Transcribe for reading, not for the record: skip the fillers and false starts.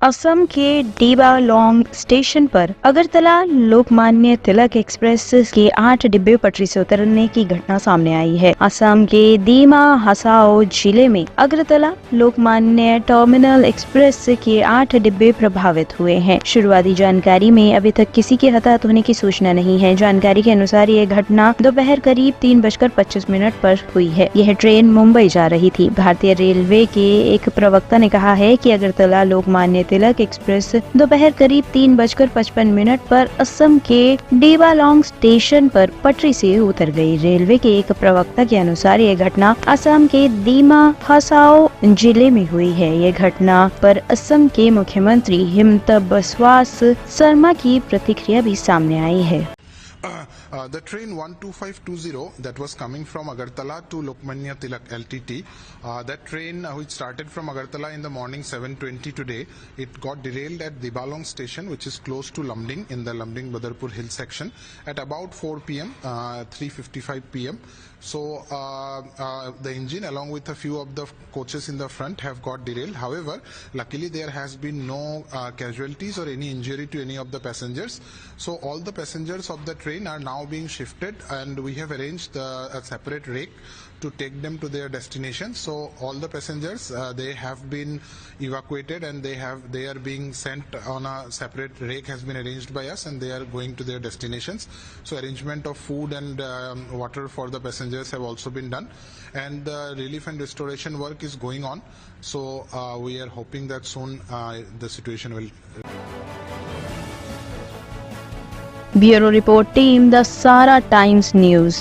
असम के डीबा long station पर Agartala Lokmanya Tilak express के 8 डिब्बे पटरी से उतरने की घटना सामने आई है। असम के दीमा हसाओ जिले में अगरतला लोकमान्य टर्मिनल एक्सप्रेस के 8 डिब्बे प्रभावित हुए हैं। शुरुआती जानकारी में अभी तक किसी के हताहत होने की सूचना नहीं है। जानकारी के अनुसार ये घटना दोपहर करीब 3:25 पर हुई है। यह ट्रेन मुंबई जा रही थी। भारतीय रेलवे के एक प्रवक्ता ने कहा है कि अगरतला लोकमान्य तिलक एक्सप्रेस दोपहर करीब 3:55 पर असम के डेबालोंग स्टेशन पर पटरी से उतर गई। रेलवे के एक प्रवक्ता के अनुसार यह घटना असम के दीमा हसाओ जिले में हुई है। यह घटना पर असम के मुख्यमंत्री हिमंता बिस्वा शर्मा की प्रतिक्रिया भी सामने आई है। The train 12520 that was coming from Agartala to Lokmanya Tilak LTT, that train which started from Agartala in the morning 7:20 today, it got derailed at Dibalong station, which is close to Lumding in the Lumding-Badarpur hill section at about 4 p.m., 3:55 p.m. So the engine along with a few of the coaches in the front have got derailed. However, luckily there has been no casualties or any injury to any of the passengers. So all the passengers of the train are now being shifted, and we have arranged a separate rake to take them to their destination. So all the passengers they have been evacuated, and they are being sent on a separate rake has been arranged by us, and they are going to their destinations. So arrangement of food and water for the passengers have also been done, and the relief and restoration work is going on. So we are hoping that soon the situation will. Bureau Report Team, the Sara Times News.